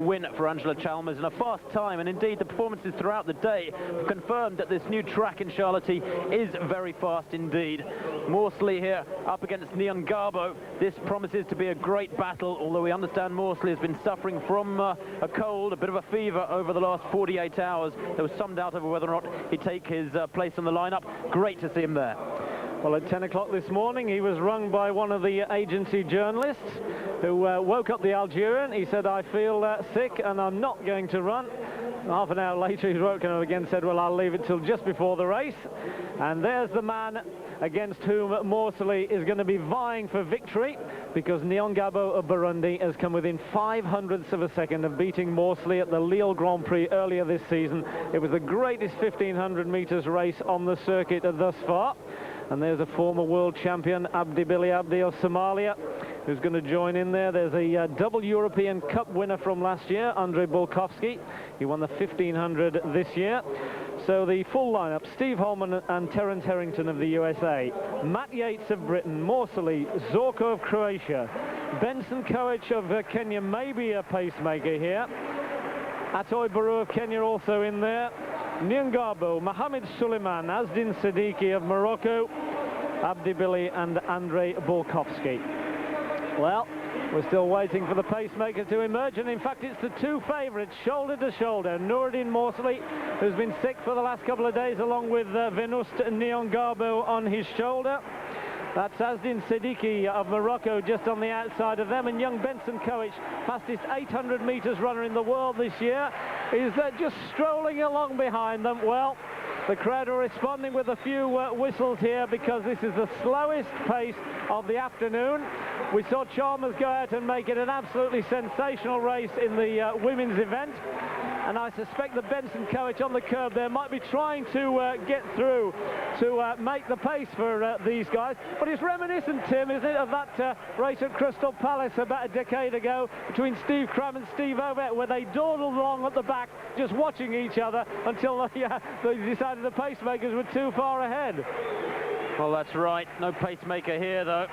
Win for Angela Chalmers in a fast time, and indeed the performances throughout the day have confirmed that this new track in Charlotte is very fast indeed. Morsley here up against Nyongabo. This promises to be a great battle, although we understand Morsley has been suffering from a cold, a bit of a fever over the last 48 hours. There was some doubt over whether or not he'd take his place in the lineup. Great to see him there. Well, at 10 o'clock this morning, he was rung by one of the agency journalists who woke up the Algerian. He said, "I feel sick and I'm not going to run." Half an hour later, he's woken up again and said, "Well, I'll leave it till just before the race." And there's the man against whom Morsley is going to be vying for victory, because Nyongabo of Burundi has come within 500ths of a second of beating Morsley at the Lille Grand Prix earlier this season. It was the greatest 1500 meters race on the circuit thus far. And there's a former world champion, Abdi Bili Abdi of Somalia, who's going to join in there. There's a double European Cup winner from last year, Andrei Bulkovski. He won the 1500 this year. So the full lineup: Steve Holman and Terence Harrington of the USA, Matt Yates of Britain, Morsley, Zorko of Croatia, Benson Koech of Kenya, maybe a pacemaker here, Atoy Baru of Kenya also in there, Nyongabo, Mohamed Suleiman, Azdin Siddiqui of Morocco, Abdi Bili and Andrei Bulkovski. Well, we're still waiting for the pacemaker to emerge, and in fact it's the two favourites, shoulder to shoulder. Noureddin Morsley, who's been sick for the last couple of days, along with Venust Nyongabo on his shoulder. That's Azdin Siddiqui of Morocco just on the outside of them, and young Benson Koech, fastest 800 metres runner in the world this year, is just strolling along behind them. Well, the crowd are responding with a few whistles here, because this is the slowest pace of the afternoon. We saw Chalmers go out and make it an absolutely sensational race in the women's event. And I suspect that Benson Koech on the curb there might be trying to get through to make the pace for these guys. But it's reminiscent, Tim, isn't it, of that race at Crystal Palace about a decade ago between Steve Cram and Steve Ovett, where they dawdled along at the back just watching each other until they decided the pacemakers were too far ahead. Well, that's right. No pacemaker here, though.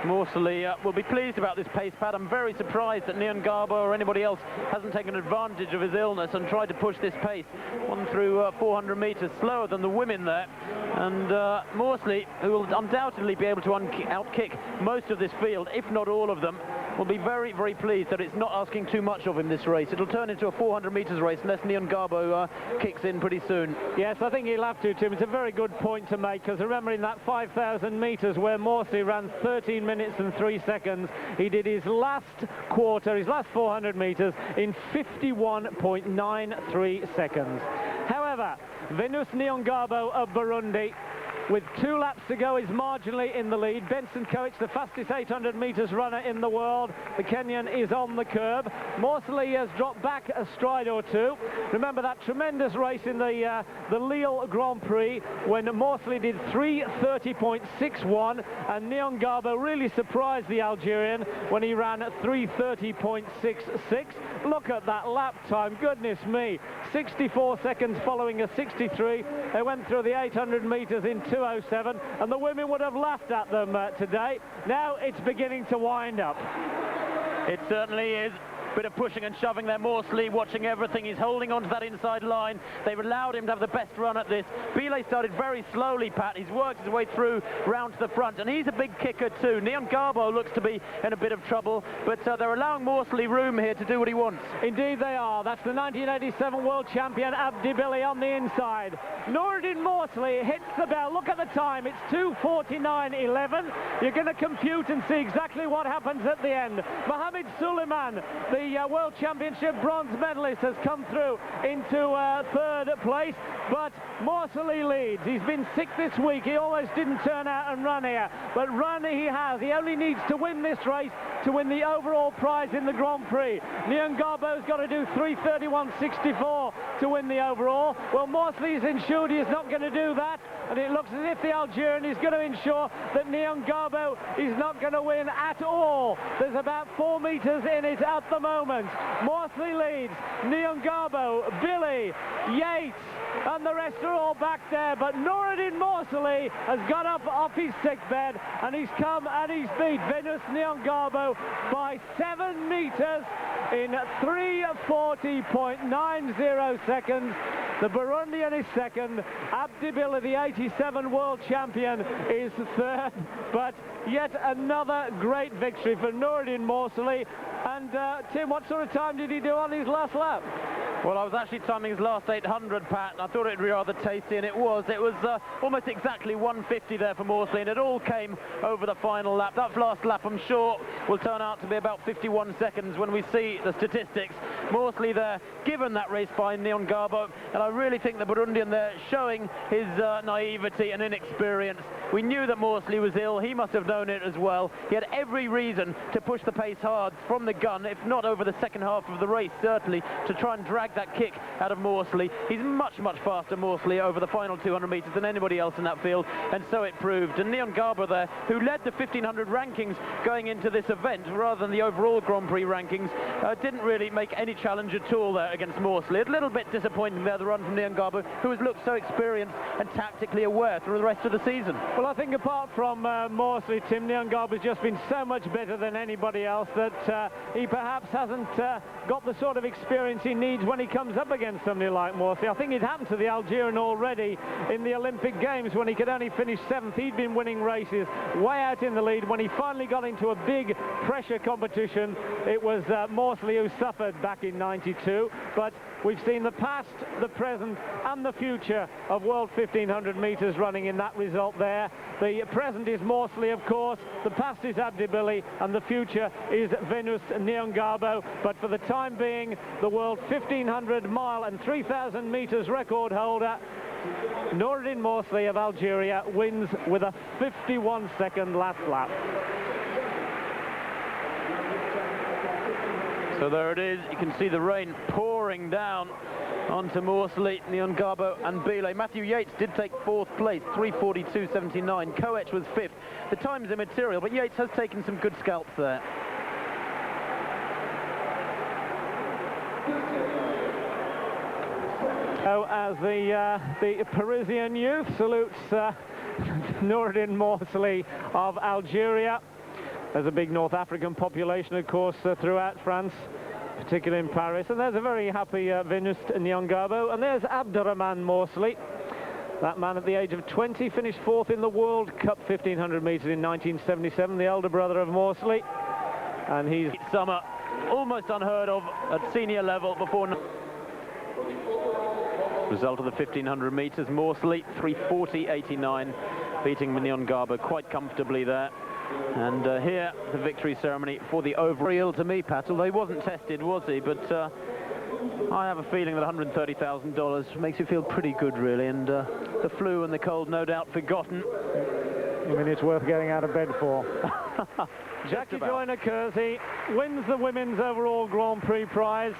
Morsley will be pleased about this pace pad. I'm very surprised that Nyongabo or anybody else hasn't taken advantage of his illness and tried to push this pace on through 400 metres slower than the women there. And Morsley, who will undoubtedly be able to outkick most of this field, if not all of them, will be very, very pleased that it's not asking too much of him this race. It'll turn into a 400 metres race unless Nyongabo kicks in pretty soon. Yes, I think he'll have to, Tim. It's a very good point to make, because remembering that 5,000 metres where Morsley ran 13 minutes and 3 seconds, he did his last quarter, his last 400 metres in 51.93 seconds. However, Venus Nyongabo of Burundi, with 2 laps to go, is marginally in the lead. Benson Koech, the fastest 800 metres runner in the world, the Kenyan, is on the curb. Morsley has dropped back a stride or two. Remember that tremendous race in the Lille Grand Prix when Morsley did 3:30.61, and Nyongabo really surprised the Algerian when he ran at 3:30.66. Look at that lap time, goodness me. 64 seconds following a 63. They went through the 800 metres in 2:07, and the women would have laughed at them today. Now it's beginning to wind up. It certainly is. Bit of pushing and shoving there. Morsley watching everything. He's holding on to that inside line. They've allowed him to have the best run at this. Bile started very slowly, Pat. He's worked his way through round to the front, and he's a big kicker too. Nyongabo looks to be in a bit of trouble, but they're allowing Morsley room here to do what he wants. Indeed they are. That's the 1987 world champion Abdi Bili on the inside. Noureddin Morsley hits the bell. Look at the time. It's 2:49.11. You're going to compute and see exactly what happens at the end. Mohamed Suleiman, the World Championship bronze medalist, has come through into third place, but Morsley leads. He's been sick this week. He almost didn't turn out and run here, but run he has. He only needs to win this race to win the overall prize in the Grand Prix. Nyongabo's got to do 3:31.64 to win the overall. Well, Morsley's ensured he is not going to do that, and it looks as if the Algerian is going to ensure that Nyongabo is not going to win at all. There's about 4 metres in it at the moment. Morsley leads. Nyongabo, Bili, Yates, and the rest are all back there, but Noureddin Morsley has got up off his sickbed, and he's come and he's beat Venus Nyongabo by 7 metres in 3:40.90 seconds. The Burundian is second. Abdibilla, the 87 world champion, is third. But yet another great victory for Noureddin Morsali. And Tim, what sort of time did he do on his last lap? Well, I was actually timing his last 800, Pat, and I thought it'd be rather tasty, and it was. It was almost exactly 150 there for Morsali, and it all came over the final lap. That last lap, I'm sure, will turn out to be about 51 seconds when we see the statistics. Morsali there, given that race by Neon Garbo, and I really think the Burundian there showing his naivety and inexperience. We knew that Morsali was ill. He must have known it as well. He had every reason to push the pace hard from the gun, if not over the second half of the race, certainly, to try and drag that kick out of Morsali. He's much faster, Morsali, over the final 200 metres than anybody else in that field, and so it proved. And Neon Garbo there, who led the 1500 rankings going into this event, rather than the overall Grand Prix rankings, didn't really make any challenge at all there against Morsali. A little bit disappointing there, the run from Neon Garbo, who has looked so experienced and tactically aware through the rest of the season. Well, I think apart from Morsali, Tim, Neon Garbo's just been so much better than anybody else that he perhaps hasn't got the sort of experience he needs when he comes up against somebody like Morsali. I think it happened to the Algerian already in the Olympic Games when he could only finish 7th. He'd been winning races way out in the lead. When he finally got into a big pressure competition, it was Morsali who suffered back in '92. But we've seen the past, the present and the future of World 1500 metres running in that result there. The present is Morsali, of course, the past is Abdibilla, and the future is Venus Neon Garbo. But for the time being, the World 1500 mile and 3,000 metres record holder, Noureddin Morsali of Algeria, wins with a 51-second last lap. So there it is. You can see the rain pouring down onto Morsali, Neon Garbo and Bile. Matthew Yates did take 4th place, 3:42.79. Koech was 5th. The time's immaterial, but Yates has taken some good scalps there. So as the Parisian youth salutes Noureddin Morsali of Algeria. There's a big North African population, of course, throughout France, particularly in Paris. And there's a very happy Venus Neon Garbo. And there's Abderrahmane Morsali. That man at the age of 20 finished 4th in the World Cup 1500 metres in 1977, the elder brother of Morsali. And he's summer almost unheard of at senior level before. Result of the 1500 metres, Morsali 3:40.89, beating Neon Garbo quite comfortably there. And here, the victory ceremony for the overall. To me, Pat, although he wasn't tested, was he? But I have a feeling that $130,000 makes you feel pretty good, really. And the flu and the cold, no doubt, forgotten. I mean, it's worth getting out of bed for. Jackie Joyner-Kersee wins the women's overall Grand Prix prize.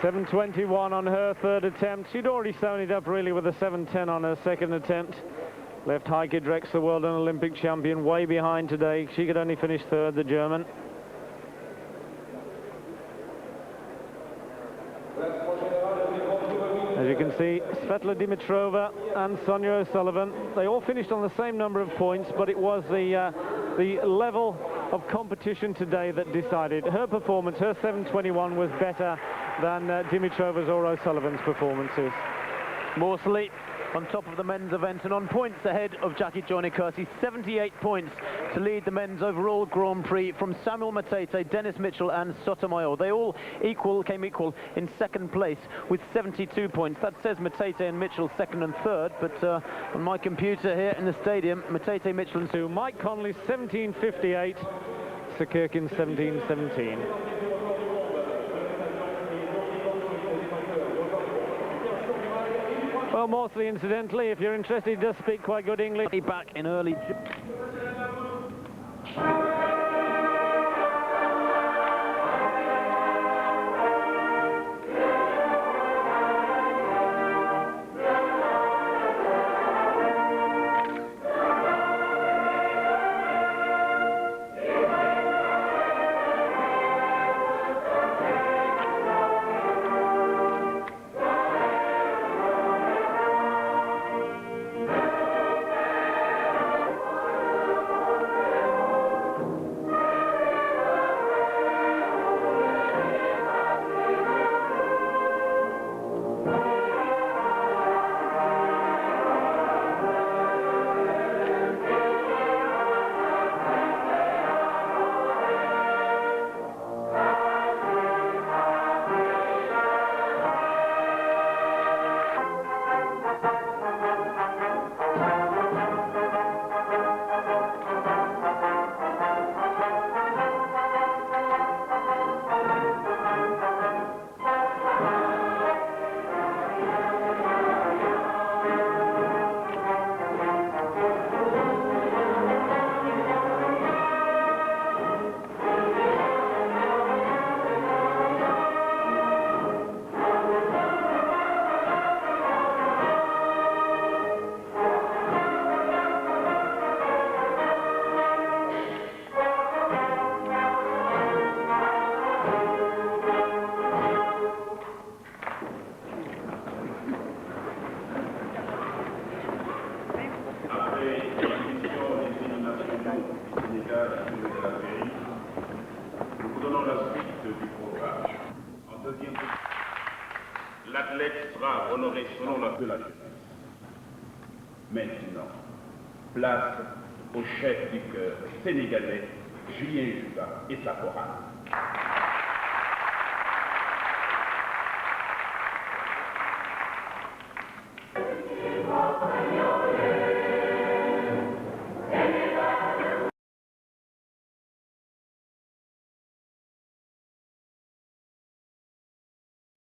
7:21 on her 3rd attempt. She'd already sewn it up, really, with a 7:10 on her 2nd attempt. Left Heike Drex, the world and Olympic champion, way behind today. She could only finish 3rd, the German. As you can see, Svetla Dimitrova and Sonia O'Sullivan, they all finished on the same number of points, but it was the level of competition today that decided. Her performance, her 7:21, was better than Dimitrova's or O'Sullivan's performances. Morsali on top of the men's event and on points ahead of Jackie Joyner-Kersee, 78 points to lead the men's overall Grand Prix from Samuel Matete, Dennis Mitchell and Sotomayor. They all came equal in 2nd place with 72 points. That says Matete and Mitchell 2nd and 3rd, but on my computer here in the stadium, Matete, Mitchell and to Mike Conley 17:58, Sakirkin 17:17. Well, Morsali, incidentally, if you're interested, does speak quite good English. Back in early... Sénégal et de la Péri. Nous vous donnons la suite du programme. En deuxième position, l'athlète sera honoré selon la de la jeunesse. Maintenant, place au chef du chœur sénégalais, Julien Juga et sa chorale. Thank you.